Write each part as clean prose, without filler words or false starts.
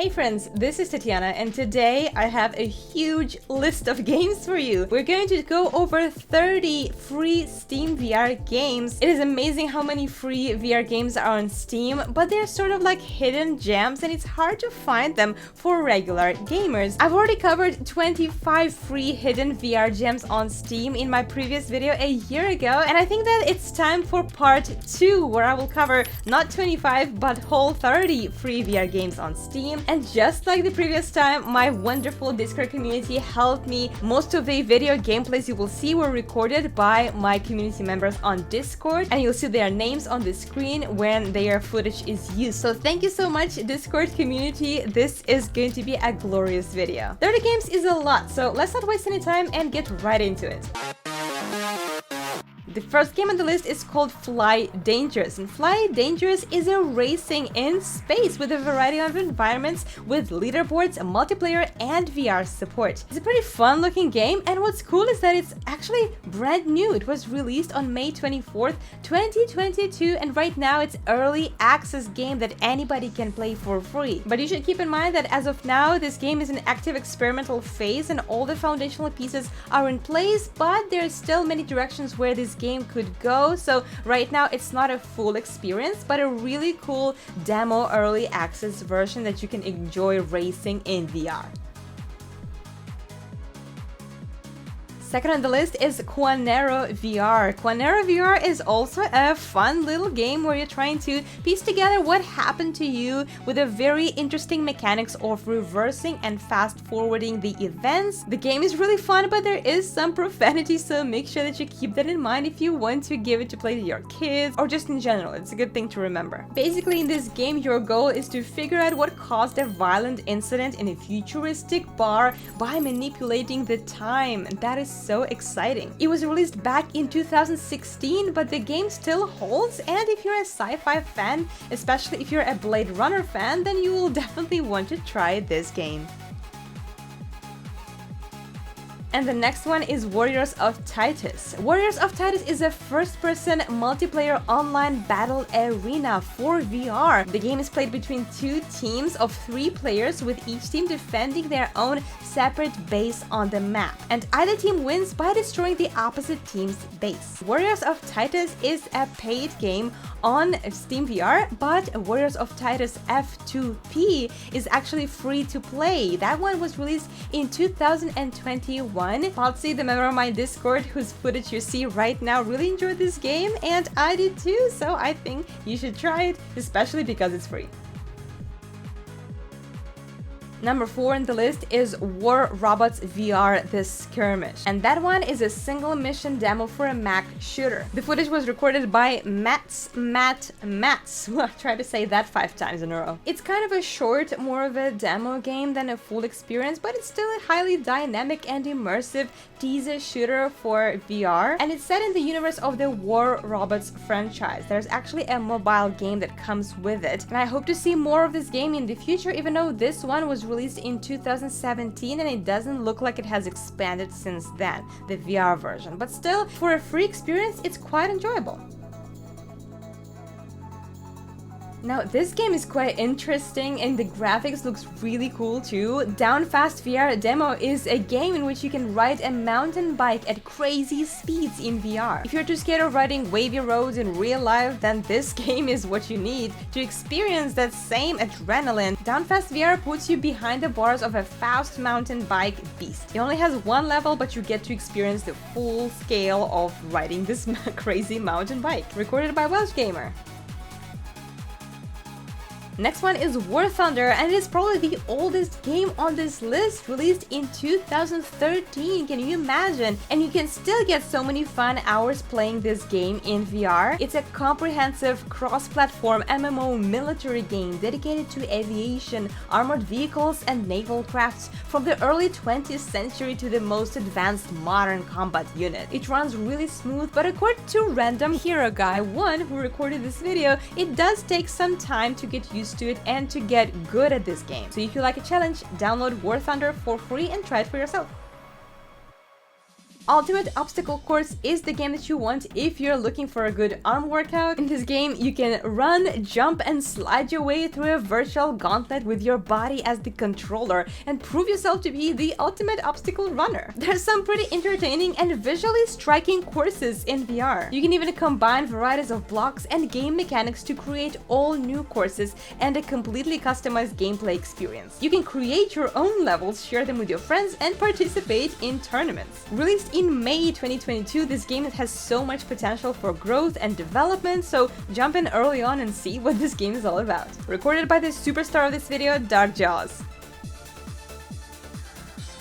Hey friends, this is Tatiana and today I have a huge list of games for you. We're going to go over 30 free Steam VR games. It is amazing how many free VR games are on Steam, but they're sort of like hidden gems and it's hard to find them for regular gamers. I've already covered 25 free hidden VR gems on Steam in my previous video a year ago, and I think that it's time for part 2 where I will cover not 25 but whole 30 free VR games on Steam. And just like the previous time, my wonderful Discord community helped me. Most of the video gameplays you will see were recorded by my community members on Discord, and you'll see their names on the screen when their footage is used. So thank you so much, Discord community. This is going to be a glorious video. 30 games is a lot, so let's not waste any time and get right into it. The first game on the list is called Fly Dangerous, and Fly Dangerous is a racing in space with a variety of environments with leaderboards, multiplayer, and VR support. It's a pretty fun looking game, and what's cool is that it's actually brand new. It was released on May 24th, 2022, and right now it's early access game that anybody can play for free. But you should keep in mind that as of now, this game is in active experimental phase and all the foundational pieces are in place, but there are still many directions where this game could go. So right now it's not a full experience, but a really cool demo early access version that you can enjoy racing in VR. Second on the list is Quanero VR. Quanero VR is also a fun little game where you're trying to piece together what happened to you with a very interesting mechanics of reversing and fast forwarding the events. The game is really fun, but there is some profanity, so make sure that you keep that in mind if you want to give it to play to your kids or just in general. It's a good thing to remember. Basically, in this game, your goal is to figure out what caused a violent incident in a futuristic bar by manipulating the time, and that is so exciting. It was released back in 2016, but the game still holds, and if you're a sci-fi fan, especially if you're a Blade Runner fan, then you will definitely want to try this game. And the next one is Warriors of Titus. Warriors of Titus is a first-person multiplayer online battle arena for VR. The game is played between two teams of 3 players, with each team defending their own separate base on the map. And either team wins by destroying the opposite team's base. Warriors of Titus is a paid game on Steam VR, but Warriors of Titus F2P is actually free to play. That one was released in 2021. Patsy, the member of my Discord whose footage you see right now, really enjoyed this game, and I did too, so I think you should try it, especially because it's free. Number 4 on the list is War Robots VR The Skirmish, and that one is a single mission demo for a Mac shooter. The footage was recorded by Mats. I tried to say that 5 times in a row. It's kind of a short, more of a demo game than a full experience, but it's still a highly dynamic and immersive teaser shooter for VR, and it's set in the universe of the War Robots franchise. There's actually a mobile game that comes with it, and I hope to see more of this game in the future, even though this one was released in 2017 and it doesn't look like it has expanded since then, the VR version. But still, for a free experience, it's quite enjoyable. Now, this game is quite interesting and the graphics looks really cool too. Down Fast VR Demo is a game in which you can ride a mountain bike at crazy speeds in VR. If you're too scared of riding wavy roads in real life, then this game is what you need to experience that same adrenaline. Down Fast VR puts you behind the bars of a fast mountain bike beast. It only has 1 level, but you get to experience the full scale of riding this crazy mountain bike. Recorded by Welsh Gamer. Next one is War Thunder, and it is probably the oldest game on this list, released in 2013. Can you imagine? And you can still get so many fun hours playing this game in VR. It's a comprehensive cross-platform MMO military game dedicated to aviation, armored vehicles, and naval crafts from the early 20th century to the most advanced modern combat unit. It runs really smooth, but according to Random Hero Guy 1, who recorded this video, it does take some time to get used to it and to get good at this game. So if you like a challenge, download War Thunder for free and try it for yourself. Ultimate Obstacle Course is the game that you want if you're looking for a good arm workout. In this game, you can run, jump, and slide your way through a virtual gauntlet with your body as the controller and prove yourself to be the ultimate obstacle runner. There's some pretty entertaining and visually striking courses in VR. You can even combine varieties of blocks and game mechanics to create all new courses and a completely customized gameplay experience. You can create your own levels, share them with your friends, and participate in tournaments. Released in May 2022, this game has so much potential for growth and development, so jump in early on and see what this game is all about. Recorded by the superstar of this video, Dark Jaws.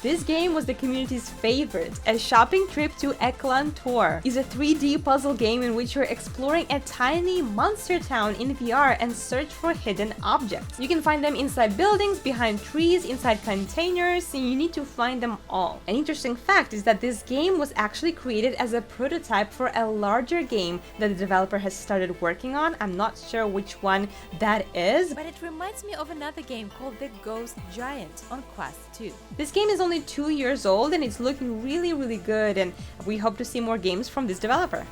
This game was the community's favorite. A shopping trip to Eklan tour is a 3D puzzle game in which you're exploring a tiny monster town in VR and search for hidden objects. You can find them inside buildings, behind trees, inside containers, and you need to find them all. An interesting fact is that this game was actually created as a prototype for a larger game that the developer has started working on. I'm not sure which one that is, but it reminds me of another game called The Ghost Giant on Quest 2. This game is only 2 years old and it's looking really good, and we hope to see more games from this developer.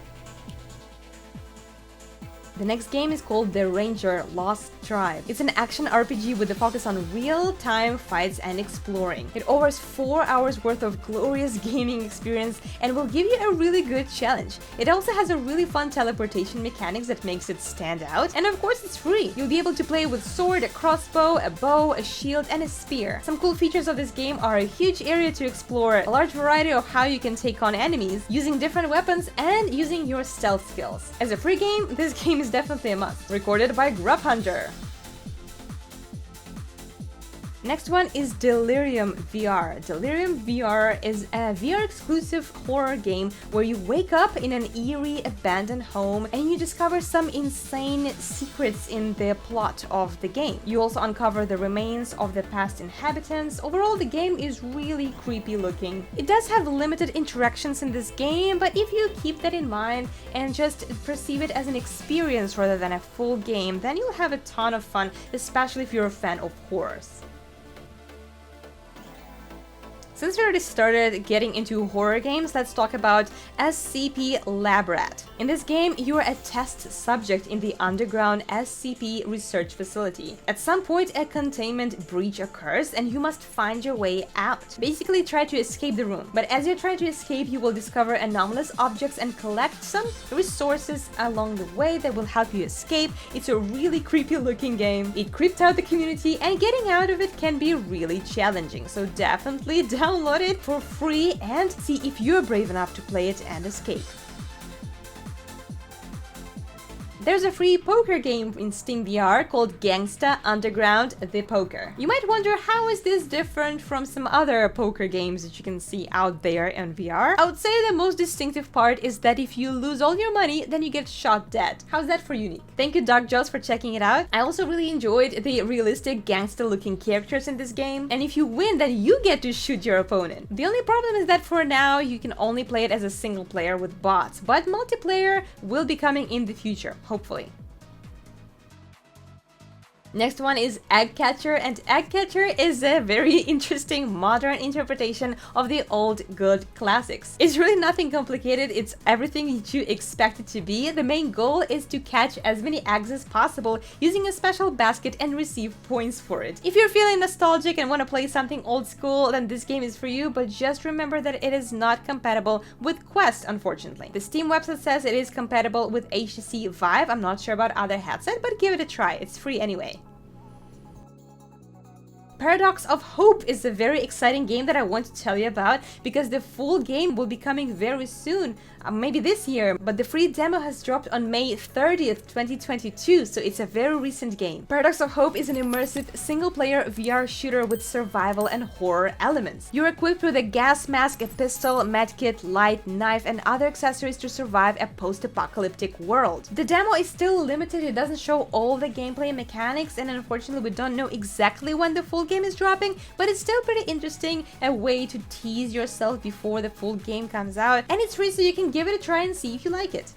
The next game is called The Ranger Lost Tribe. It's an action RPG with a focus on real-time fights and exploring. It offers 4 hours worth of glorious gaming experience and will give you a really good challenge. It also has a really fun teleportation mechanics that makes it stand out, and of course it's free. You'll be able to play with sword, a crossbow, a bow, a shield, and a spear. Some cool features of this game are a huge area to explore, a large variety of how you can take on enemies, using different weapons, and using your stealth skills. As a free game, this game is definitely a must. Recorded by Grub Hunter. Next one is Delirium VR. Delirium VR is a VR exclusive horror game where you wake up in an eerie abandoned home and you discover some insane secrets in the plot of the game. You also uncover the remains of the past inhabitants. Overall, the game is really creepy looking. It does have limited interactions in this game, but if you keep that in mind and just perceive it as an experience rather than a full game, then you'll have a ton of fun, especially if you're a fan of horrors. Since we already started getting into horror games, let's talk about SCP Labrat. In this game, you are a test subject in the underground SCP research facility. At some point, a containment breach occurs and you must find your way out. Basically, try to escape the room. But as you're trying to escape, you will discover anomalous objects and collect some resources along the way that will help you escape. It's a really creepy looking game. It creeped out the community and getting out of it can be really challenging. So definitely download it for free and see if you're brave enough to play it and escape. There's a free poker game in SteamVR called Gangsta Underground The Poker. You might wonder, how is this different from some other poker games that you can see out there in VR? I would say the most distinctive part is that if you lose all your money, then you get shot dead. How's that for unique? Thank you, Dark Jaws, for checking it out. I also really enjoyed the realistic gangster looking characters in this game, and if you win, then you get to shoot your opponent. The only problem is that for now, you can only play it as a single player with bots, but multiplayer will be coming in the future. Hopefully. Next one is Egg Catcher, and Egg Catcher is a very interesting modern interpretation of the old good classics. It's really nothing complicated, it's everything that you expect it to be. The main goal is to catch as many eggs as possible using a special basket and receive points for it. If you're feeling nostalgic and want to play something old school, then this game is for you, but just remember that it is not compatible with Quest, unfortunately. The Steam website says it is compatible with HTC Vive. I'm not sure about other headsets, but give it a try, it's free anyway. Paradox of Hope is a very exciting game that I want to tell you about because the full game will be coming very soon, maybe this year, but the free demo has dropped on May 30th, 2022, so it's a very recent game. Paradox of Hope is an immersive single-player VR shooter with survival and horror elements. You're equipped with a gas mask, a pistol, medkit, light, knife, and other accessories to survive a post-apocalyptic world. The demo is still limited, it doesn't show all the gameplay mechanics, and unfortunately we don't know exactly when the full game is dropping, but it's still pretty interesting, a way to tease yourself before the full game comes out, and it's free so you can give it a try and see if you like it.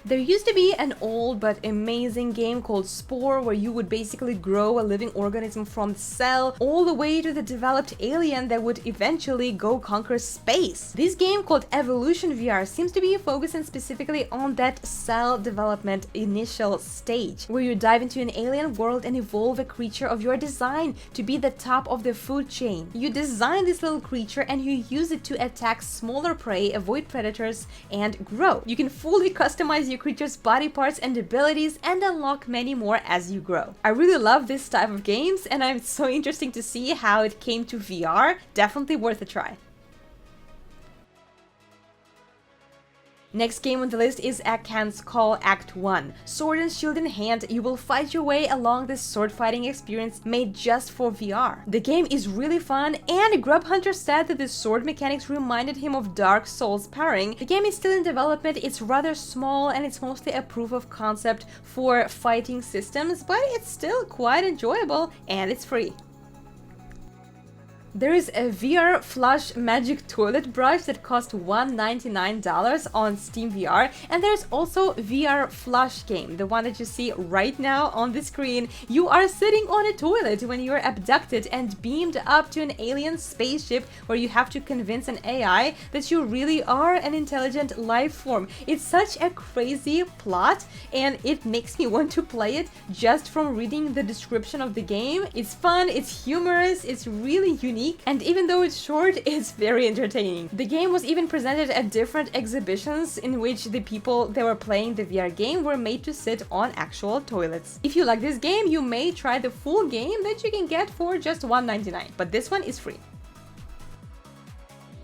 There used to be an old but amazing game called Spore where you would basically grow a living organism from the cell all the way to the developed alien that would eventually go conquer space. This game called Evolution VR seems to be focusing specifically on that cell development initial stage, where you dive into an alien world and evolve a creature of your design to be the top of the food chain. You design this little creature and you use it to attack smaller prey, avoid predators, and grow. You can fully customize your creature's body parts and abilities and unlock many more as you grow. I really love this type of games and I'm so interested to see how it came to VR. Definitely worth a try. Next game on the list is Acan's Skall Act 1. Sword and shield in hand, you will fight your way along this sword fighting experience made just for VR. The game is really fun, and Grub Hunter said that the sword mechanics reminded him of Dark Souls pairing. The game is still in development, it's rather small, and it's mostly a proof of concept for fighting systems, but it's still quite enjoyable, and it's free. There is a VR Flush Magic Toilet Brush that costs $199 on SteamVR, and there's also VR Flush Game, the one that you see right now on the screen. You are sitting on a toilet when you're abducted and beamed up to an alien spaceship where you have to convince an AI that you really are an intelligent life form. It's such a crazy plot, and it makes me want to play it just from reading the description of the game. It's fun, it's humorous, it's really unique, and even though it's short, it's very entertaining. The game was even presented at different exhibitions in which the people that were playing the VR game were made to sit on actual toilets. If you like this game, you may try the full game that you can get for just $199, but this one is free.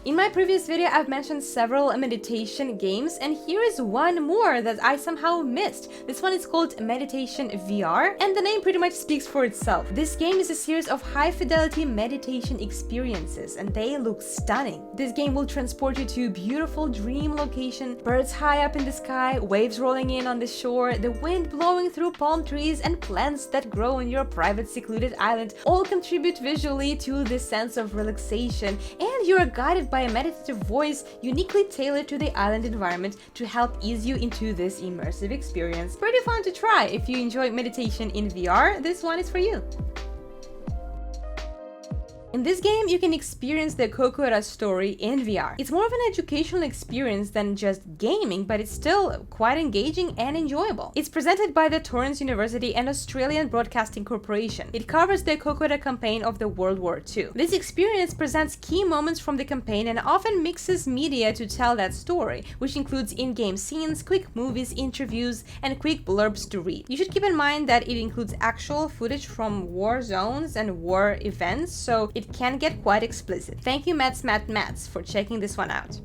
In my previous video, I've mentioned several meditation games, and here is one more that I somehow missed. This one is called Meditation VR, and the name pretty much speaks for itself. This game is a series of high-fidelity meditation experiences, and they look stunning. This game will transport you to a beautiful dream location, birds high up in the sky, waves rolling in on the shore, the wind blowing through palm trees, and plants that grow on your private secluded island all contribute visually to this sense of relaxation, and you are guided by a meditative voice uniquely tailored to the island environment to help ease you into this immersive experience. Pretty fun to try. If you enjoy meditation in VR, this one is for you. In this game, you can experience the Kokoda story in VR. It's more of an educational experience than just gaming, but it's still quite engaging and enjoyable. It's presented by the Torrens University and Australian Broadcasting Corporation. It covers the Kokoda campaign of the World War II. This experience presents key moments from the campaign and often mixes media to tell that story, which includes in-game scenes, quick movies, interviews, and quick blurbs to read. You should keep in mind that it includes actual footage from war zones and war events, so it can get quite explicit. Thank you Mats for checking this one out.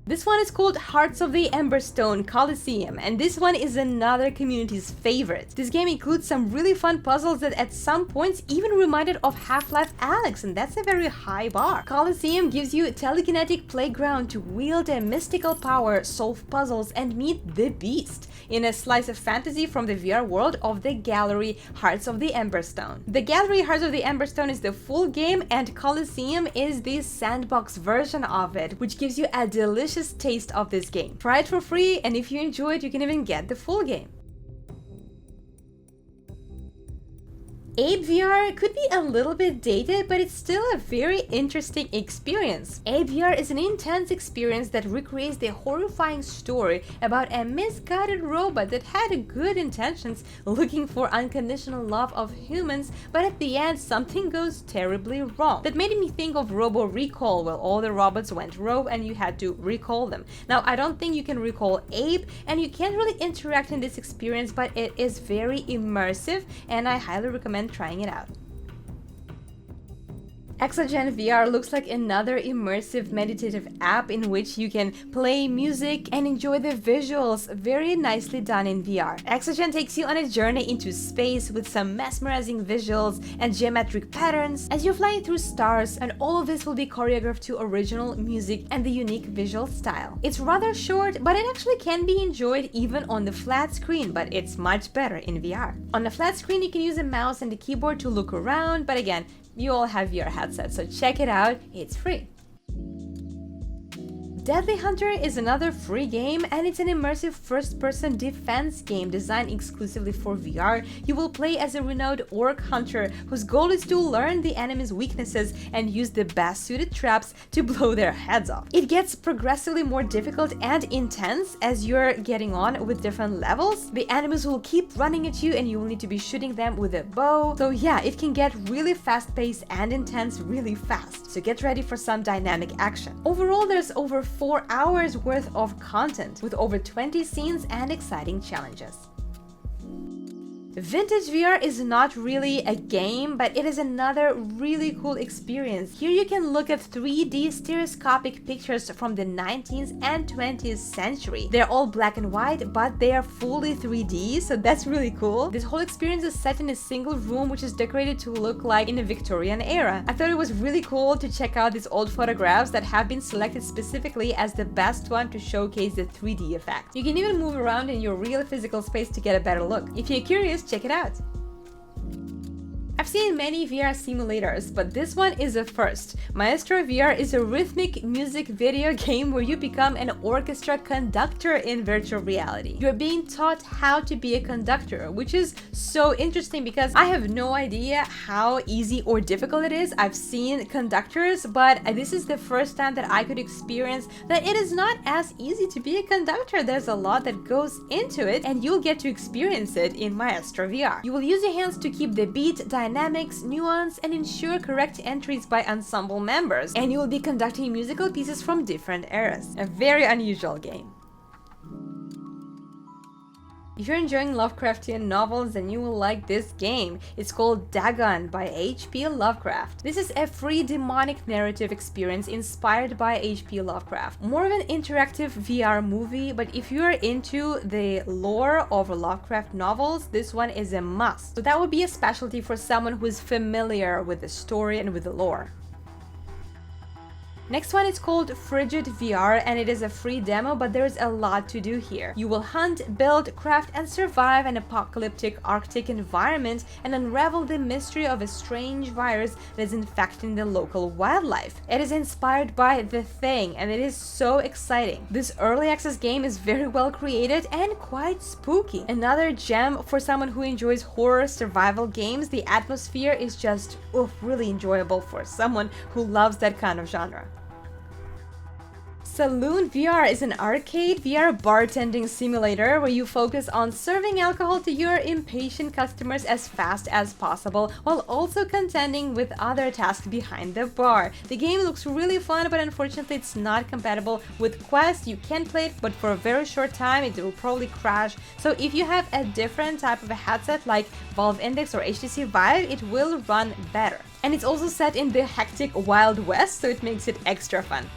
This one is called Hearts of the Emberstone Coliseum, and this one is another community's favorite. This game includes some really fun puzzles that at some points even reminded of Half-Life Alyx, and that's a very high bar. Coliseum gives you a telekinetic playground to wield a mystical power, solve puzzles, and meet the beast in a slice of fantasy from the VR world of the gallery Hearts of the Emberstone. The gallery Hearts of the Emberstone is the full game, and Coliseum is the sandbox version of it, which gives you a delicious taste of this game. Try it for free, and if you enjoy it, you can even get the full game. Abe VR could be a little bit dated, but it's still a very interesting experience. Abe VR is an intense experience that recreates the horrifying story about a misguided robot that had good intentions looking for unconditional love of humans, but at the end something goes terribly wrong. That made me think of Robo Recall, where all the robots went rogue and you had to recall them. Now, I don't think you can recall Abe, and you can't really interact in this experience, but it is very immersive, and I highly recommend trying it out. Exogen VR looks like another immersive meditative app in which you can play music and enjoy the visuals, very nicely done in VR. Exogen takes you on a journey into space with some mesmerizing visuals and geometric patterns as you're flying through stars, and all of this will be choreographed to original music and the unique visual style. It's rather short, but it actually can be enjoyed even on the flat screen, but it's much better in VR. On the flat screen, you can use a mouse and a keyboard to look around, but again, you all have VR headsets, so check it out, it's free. Deadly Hunter is another free game, and it's an immersive first-person defense game designed exclusively for VR. You will play as a renowned orc hunter whose goal is to learn the enemy's weaknesses and use the best-suited traps to blow their heads off. It gets progressively more difficult and intense as you're getting on with different levels. The enemies will keep running at you and you will need to be shooting them with a bow. So yeah, it can get really fast-paced and intense really fast. So get ready for some dynamic action. Overall, there's over 4 hours worth of content with over 20 scenes and exciting challenges. Vintage VR is not really a game, but it is another really cool experience. Here you can look at 3D stereoscopic pictures from the 19th and 20th century. They're all black and white, but they are fully 3D, so that's really cool. This whole experience is set in a single room, which is decorated to look like in the Victorian era. I thought it was really cool to check out these old photographs that have been selected specifically as the best one to showcase the 3D effect. You can even move around in your real physical space to get a better look. If you're curious, check it out. I've seen many VR simulators, but this one is a first. Maestro VR is a rhythmic music video game where you become an orchestra conductor in virtual reality. You're being taught how to be a conductor, which is so interesting because I have no idea how easy or difficult it is. I've seen conductors, but this is the first time that I could experience that it is not as easy to be a conductor. There's a lot that goes into it, and you'll get to experience it in Maestro VR. You will use your hands to keep the beat, dynamics, nuance, and ensure correct entries by ensemble members, and you will be conducting musical pieces from different eras. A very unusual game. If you're enjoying Lovecraftian novels, then you will like this game. It's called Dagon by H.P. Lovecraft. This is a free demonic narrative experience inspired by H.P. Lovecraft. More of an interactive VR movie, but if you're into the lore of Lovecraft novels, this one is a must. So that would be a specialty for someone who is familiar with the story and with the lore. Next one is called Frigid VR, and it is a free demo, but there's a lot to do here. You will hunt, build, craft, and survive an apocalyptic Arctic environment and unravel the mystery of a strange virus that is infecting the local wildlife. It is inspired by The Thing, and it is so exciting. This early access game is very well created and quite spooky. Another gem for someone who enjoys horror survival games. The atmosphere is just really enjoyable for someone who loves that kind of genre. Saloon VR is an arcade VR bartending simulator where you focus on serving alcohol to your impatient customers as fast as possible while also contending with other tasks behind the bar. The game looks really fun, but unfortunately it's not compatible with Quest. You can play it, but for a very short time it will probably crash. So if you have a different type of a headset like Valve Index or HTC Vive, it will run better. And it's also set in the hectic Wild West, so it makes it extra fun.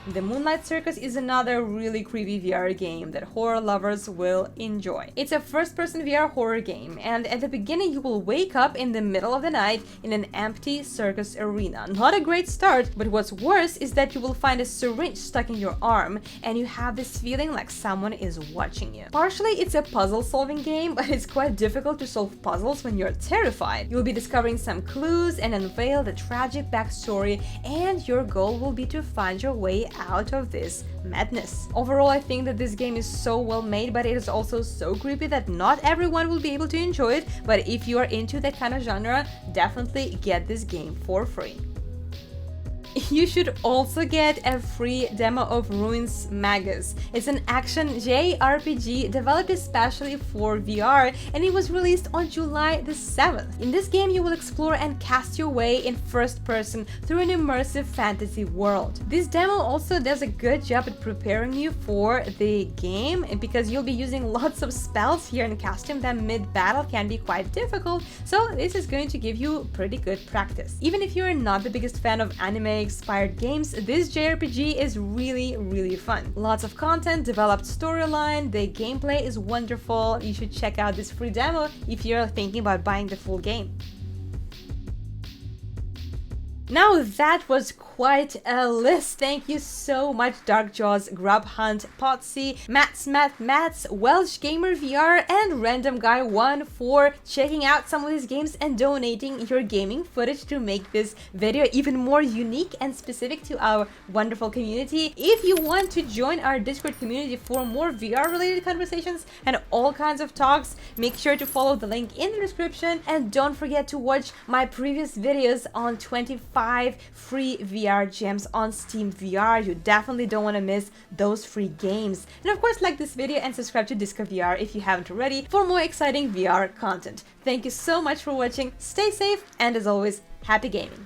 The Moonlight Circus is another really creepy VR game that horror lovers will enjoy. It's a first-person VR horror game, and at the beginning you will wake up in the middle of the night in an empty circus arena. Not a great start, but what's worse is that you will find a syringe stuck in your arm, and you have this feeling like someone is watching you. Partially it's a puzzle-solving game, but it's quite difficult to solve puzzles when you're terrified. You'll be discovering some clues and unveil the tragic backstory, and your goal will be to find your way out of this madness. Overall, I think that this game is so well made, but it is also so creepy that not everyone will be able to enjoy it, but if you are into that kind of genre, definitely get this game for free. You should also get a free demo of Ruinsmagus. It's an action JRPG developed especially for VR, and it was released on July the 7th. In this game, you will explore and cast your way in first person through an immersive fantasy world. This demo also does a good job at preparing you for the game, because you'll be using lots of spells here, and casting them mid-battle can be quite difficult, so this is going to give you pretty good practice. Even if you're not the biggest fan of anime inspired games, this JRPG is really fun. Lots of content, developed storyline, the gameplay is wonderful. You should check out this free demo if you're thinking about buying the full game. Now that was quite a list. Thank you so much, Darkjaws, Grub Hunt, Potsy, Mats, Welsh Gamer VR, and Random Guy 1 for checking out some of these games and donating your gaming footage to make this video even more unique and specific to our wonderful community. If you want to join our Discord community for more VR related conversations and all kinds of talks, make sure to follow the link in the description, and don't forget to watch my previous videos on 25 free VR gems on SteamVR. You definitely don't want to miss those free games. And of course, like this video and subscribe to Disco VR if you haven't already for more exciting VR content. Thank you so much for watching, stay safe, and as always, happy gaming!